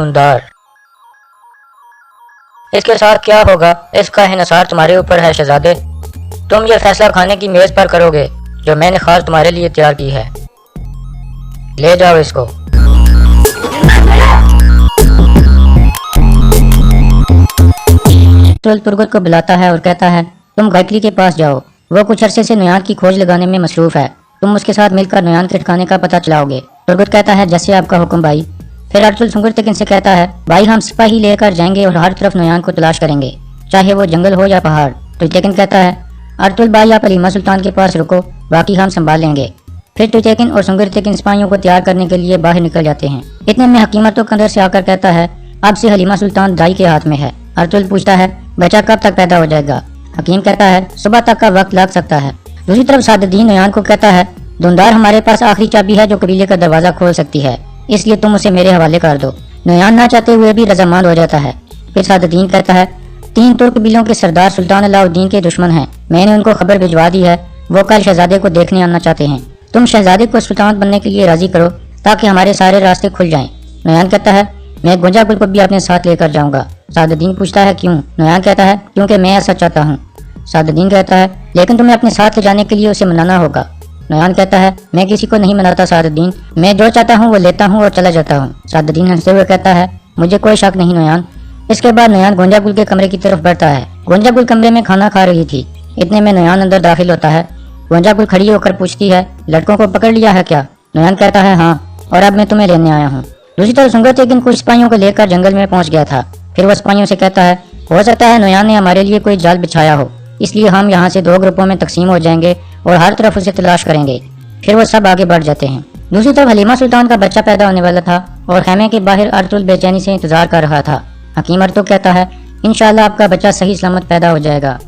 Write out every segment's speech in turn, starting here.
धुंधार। इसके साथ क्या होगा इसका हिसार तुम्हारे ऊपर है शहजादे। तुम ये फैसला खाने की मेज पर करोगे जो मैंने खास तुम्हारे लिए तैयार की है। ले जाओ इसको। पुरगुत को बुलाता है और कहता है तुम गायत्री के पास जाओ, वो कुछ अरसे से नुयान की खोज लगाने में मसरूफ है, तुम उसके साथ मिलकर नुयान के ठिकाने का पता चलाओगे। पुरगुत कहता है जैसे आपका हुक्म भाई। फिर अर्तुल सुंगुरतेकिन से कहता है भाई हम सिपाही लेकर जाएंगे और हर तरफ नुयान को तलाश करेंगे, चाहे वो जंगल हो या पहाड़। तुर्तेकिन कहता है अर्तुल भाई आप हलीमा सुल्तान के पास रुको, बाकी हम संभाल लेंगे। फिर तुर्तेकिन और सुंगुरतेकिन सिपाहियों को तैयार करने के लिए बाहर निकल जाते हैं। इतने में हकीमा तो अंदर से आकर कहता है अब से हलीमा सुल्तान दाई के हाथ में है। अर्तुल पूछता है बच्चा कब तक पैदा हो जाएगा? हकीम कहता है सुबह तक का वक्त लग सकता है। दूसरी तरफ सादुद्दीन नुयान को कहता है धुंधार हमारे पास आखिरी चाबी है जो कबीले का दरवाजा खोल सकती है, इसलिए तुम उसे मेरे हवाले कर दो। नुयान ना चाहते हुए भी रजामंद हो जाता है। फिर सादुद्दीन कहता है 3 तुर्क कबीलों के सरदार सुल्तान अलाउद्दीन के दुश्मन हैं, मैंने उनको खबर भिजवा दी है, वो कल शहजादे को देखने आना चाहते हैं। तुम शहजादे को सुल्तान बनने के लिए राजी करो ताकि हमारे सारे रास्ते खुल जाएं। नुयान कहता है मैं गोंजागुल को भी अपने साथ लेकर जाऊंगा। सादुद्दीन पूछता है क्यों? नुयान कहता है क्योंकि मैं ऐसा चाहता हूँ। सादुद्दीन कहता है लेकिन तुम्हें अपने साथ ले जाने के लिए उसे मनाना होगा। नुयान कहता है मैं किसी को नहीं मनाता सादुद्दीन, मैं जो चाहता हूँ वो लेता हूँ और चला जाता हूँ। सादुद्दीन हंसते हुए कहता है मुझे कोई शक नहीं नुयान। इसके बाद नुयान गोंजागुल के कमरे की तरफ बढ़ता है। गोंजागुल कमरे में खाना खा रही थी। इतने में नुयान अंदर दाखिल होता है। गोंजागुल खड़ी होकर पूछती है लड़कों को पकड़ लिया है क्या? नुयान कहता है हाँ, और अब मैं तुम्हें लेने आया हूँ। दूसरी तरफ सुंगुरतेकिन कुछ सिपाहियों को लेकर जंगल में पहुंच गया था। फिर वो सिपाहियों से कहता है हो सकता है नुयान ने हमारे लिए कोई जाल बिछाया हो, इसलिए हम यहाँ से 2 ग्रुपों में तकसीम हो जाएंगे और हर तरफ उसे तलाश करेंगे। फिर वो सब आगे बढ़ जाते हैं। दूसरी तरफ हलीमा सुल्तान का बच्चा पैदा होने वाला था और खेमे के बाहर अर्तुल बेचैनी से इंतजार कर रहा था। हकीम अर्तुल कहता है इंशाल्लाह आपका बच्चा सही सलामत पैदा हो जाएगा।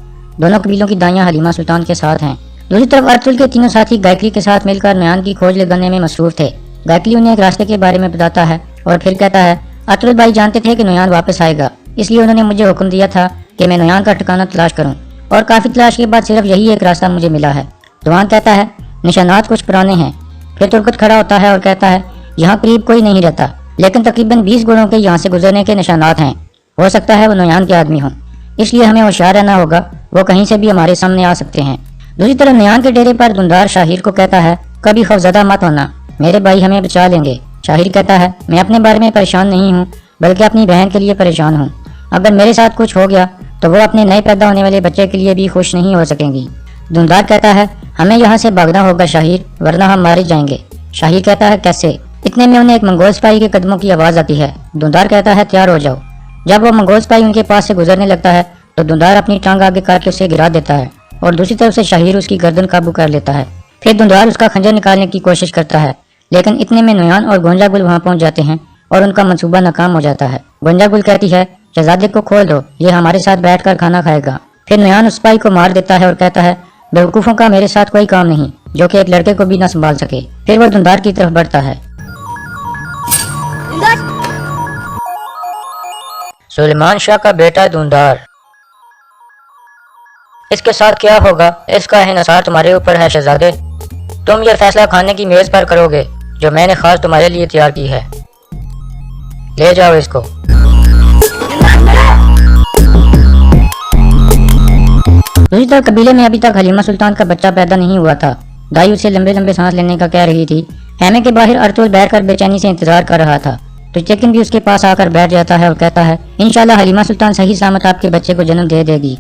दोनों कबीलों की दाइयां हलीमा सुल्तान के साथ हैं। दूसरी तरफ अर्तुल के तीनों साथी गायत्री के साथ मिलकर नुयान की खोज लगाने में मसरूफ थे। गायत्री उन्हें एक रास्ते के बारे में बताता है और फिर कहता है अर्तुल भाई जानते थे कि नुयान वापस आएगा, इसलिए उन्होंने मुझे हुक्म दिया था कि मैं नुयान का ठिकाना तलाश करूं, और काफी तलाश के बाद सिर्फ यही एक रास्ता मुझे मिला है। दुआन कहता है निशानात कुछ पुराने हैं। फिर तुर्कत खड़ा होता है और कहता है यहाँ करीब कोई नहीं रहता, लेकिन तकरीबन 20 घोड़ों के यहाँ से गुजरने के निशानात हैं, हो सकता है वो नुयान के आदमी हों, इसलिए हमें होशियार रहना होगा, वो कहीं से भी हमारे सामने आ सकते हैं। दूसरी तरफ नुयान के डेरे पर धुंधार शाहिर को कहता है कभी खौफजदा मत होना, मेरे भाई हमें बचा लेंगे। शाहिर कहता है मैं अपने बारे में परेशान नहीं हूँ, बल्कि अपनी बहन के लिए परेशान हूँ। अगर मेरे साथ कुछ हो गया तो वो अपने नए पैदा होने वाले बच्चे के लिए भी खुश नहीं हो सकेंगी। धुंधार कहता है हमें यहाँ से भागना होगा शाहिर, वरना हम मारे जाएंगे। शाहिर कहता है कैसे? इतने में उन्हें एक मंगोल सिपाही के कदमों की आवाज आती है। धुंधार कहता है तैयार हो जाओ। जब वो मंगोल सिपाही उनके पास से गुजरने लगता है तो धुंधार अपनी टांग आगे करके उसे गिरा देता है और दूसरी तरफ से शाहिर उसकी गर्दन काबू कर लेता है। फिर धुंधार उसका खंजर निकालने की कोशिश करता है, लेकिन इतने में नुयान और गोंजागुल वहां पहुंच जाते हैं और उनका मंसूबा नाकाम हो जाता है। गोंजागुल कहती है शहजादे को खोल दो, ये हमारे साथ बैठकर खाना खाएगा। फिर नुयान उस सिपाही को मार देता है और कहता है बेवकूफों का मेरे साथ कोई काम नहीं जो कि एक लड़के को भी न संभाल सके। फिर वो धुंधार की तरफ बढ़ता है। सुलेमान शाह का बेटा धुंधार। इसके साथ क्या होगा इसका हिसार तुम्हारे ऊपर है शहजादे। तुम ये फैसला खाने की मेज पर करोगे जो मैंने खास तुम्हारे लिए तैयार की है। ले जाओ इसको। दूसरी तरफ कबीले में अभी तक हलीमा सुल्तान का बच्चा पैदा नहीं हुआ था। दाई उसे लंबे लंबे सांस लेने का कह रही थी। खेमे के बाहर अर्तुल बैठकर बेचैनी से इंतजार कर रहा था। तुर्तेकिन भी उसके पास आकर बैठ जाता है और कहता है इंशाल्लाह हलीमा सुल्तान सही सलामत आपके बच्चे को जन्म दे देगी।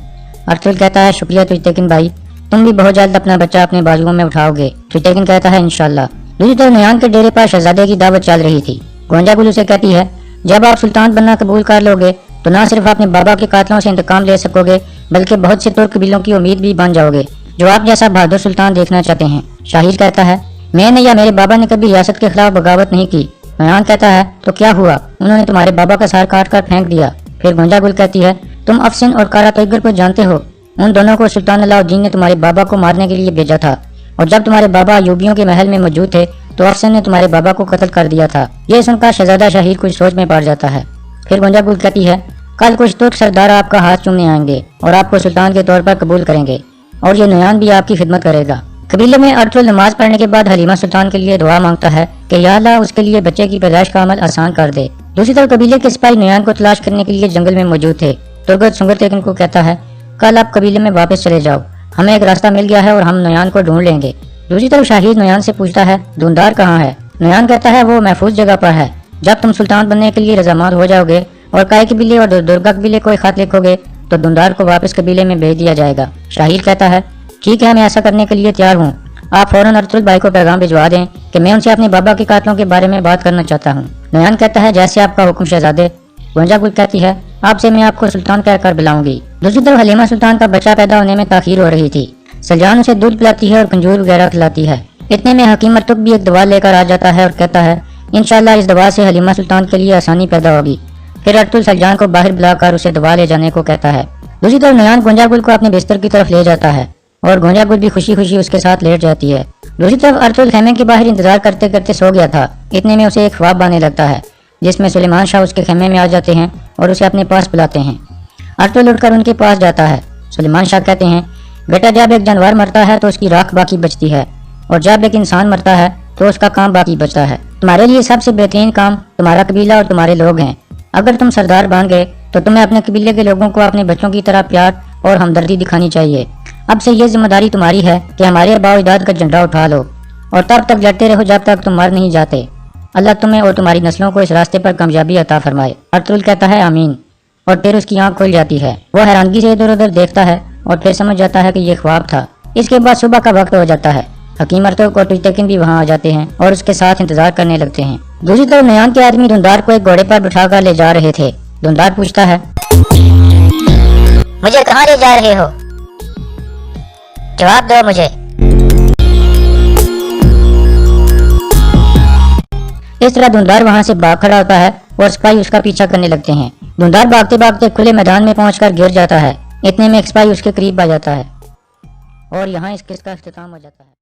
अर्तुल कहता है शुक्रिया तुर्तेकिन भाई, तुम भी बहुत जल्द अपना बच्चा अपने बाजुओं में उठाओगे। तुर्तेकिन कहता है इंशाल्लाह। दूसरी तरफ नुयान के डेरे पर शहजादे की दावत चल रही थी। गोंजागुल उसे कहती है जब आप सुल्तान बनना कबूल कर लोगे तो न सिर्फ अपने बाबा के कातलों से इंतकाम ले सकोगे, बल्कि बहुत से तुर्क कबीलों की उम्मीद भी बन जाओगे जो आप जैसा बहादुर सुल्तान देखना चाहते हैं। शाहिर कहता है मैंने या मेरे बाबा ने कभी रियासत के खिलाफ बगावत नहीं की। नुयान कहता है तो क्या हुआ, उन्होंने तुम्हारे बाबा का सर काट कर फेंक दिया। फिर गोंजागुल कहती है तुम अफसिन और कारा तैगर को जानते हो, उन दोनों को सुल्तान अलाउद्दीन ने तुम्हारे बाबा को मारने के लिए भेजा था, और जब तुम्हारे बाबा अयूबियों के महल में मौजूद थे तो अफसिन ने तुम्हारे बाबा को कत्ल कर दिया था। ये सुनकर शहजादा शाहिर कुछ सोच में पड़ जाता है। फिर गोंजागुल कहती है कल कुछ तुर्क सरदार आपका हाथ चूमने आएंगे और आपको सुल्तान के तौर पर कबूल करेंगे, और ये नुयान भी आपकी खिदमत करेगा। कबीले में अर्तुल नमाज पढ़ने के बाद हलीमा सुल्तान के लिए दुआ मांगता है कि या अल्लाह उसके लिए बच्चे की पैदाइश का अमल आसान कर दे। दूसरी तरफ कबीले के सिपाही नुयान को तलाश करने के लिए जंगल में मौजूद थे। तुर्गत सुंगर तेगन को कहता है, कल आप कबीले में वापस चले जाओ, हमें एक रास्ता मिल गया है और हम नुयान को ढूंढ लेंगे। दूसरी तरफ शाहिद नुयान से पूछता है, धुंधार कहाँ है? नुयान कहता है, वो महफूज जगह पर है। जब तुम सुल्तान बनने के लिए रजामंद हो जाओगे और काय कबीले और दुर्गा कबीले को एक खत लिखोगे तो धुंधार को वापस कबीले में भेज दिया जाएगा। शाहिद कहता है, ठीक है, मैं ऐसा करने के लिए तैयार हूँ। आप फौरन अर्तुल भाई को पैगाम भिजवा दें कि मैं उनसे अपने बाबा के कातलों के बारे में बात करना चाहता हूँ। नुयान कहता है, जैसे आपका हुक्म शहजादे। गोंजा गुल कहती है, आपसे मैं आपको सुल्तान कहकर बुलाऊंगी। दूसरी तरफ हलीमा सुल्तान का बच्चा पैदा होने में ताखीर हो रही थी। सलजान उसे दूध पिलाती है और खंजूर वगैरह खिलाती है। इतने में हकीम मरतुक भी एक दवा लेकर आ जाता है और कहता है, इंशाल्लाह इस दवा से हलीमा सुल्तान के लिए आसानी पैदा होगी। फिर अर्तुल सलजान को बाहर बुलाकर उसे दवा ले जाने को कहता है। दूसरी तरफ नुयान गोंजा गुल को अपने बिस्तर की तरफ ले जाता है और गोंजा गुल भी खुशी खुशी उसके साथ लेट जाती है। दूसरी तरफ अर्तुल खेमे के बाहर इंतजार करते करते सो गया था। इतने में उसे एक ख्वाब आने लगता है जिसमें सुलेमान शाह उसके खेमे में आ जाते हैं और उसे अपने पास बुलाते हैं। अर्तुल उठकर उनके पास जाता है। सुलेमान शाह कहते हैं, बेटा, जब एक जानवर मरता है तो उसकी राख बाकी बचती है और जब एक इंसान मरता है तो उसका काम बाकी बचता है। तुम्हारे लिए सबसे बेहतरीन काम तुम्हारा कबीला और तुम्हारे लोग हैं। अगर तुम सरदार बन गए तो तुम्हें अपने कबीले के लोगों को अपने बच्चों की तरह प्यार और हमदर्दी दिखानी चाहिए। अब से ये जिम्मेदारी तुम्हारी है कि हमारे आबा अजदाद का झंडा उठा लो और तब तक लड़ते रहो जब तक तुम मर नहीं जाते। अल्लाह तुम्हें और तुम्हारी नस्लों को इस रास्ते पर कामयाबी अता फरमाए। अर्तुल कहता है, आमीन। और फिर उसकी आंख खुल जाती है। वह हैरानगी से इधर उधर देखता है और फिर समझ जाता है कि ये ख्वाब था। इसके बाद सुबह का वक्त हो जाता है। हकीम अर्तुल और तुजतकिन भी वहाँ आ जाते हैं और उसके साथ इंतजार करने लगते हैं। दूसरी तरफ नुयान के आदमी धुंधार को एक घोड़े पर बिठाकर ले जा रहे थे। धुंधार पूछता है, मुझे कहाँ ले जा रहे हो? जवाब दो मुझे। इस तरह धुंधार वहां से भाग खड़ा होता है और सिपाही उसका पीछा करने लगते हैं। धुंधार भागते भागते खुले मैदान में पहुंचकर गिर जाता है। इतने में एक सिपाही उसके करीब आ जाता है और यहाँ इस किस्सा का इख्तिताम हो जाता है।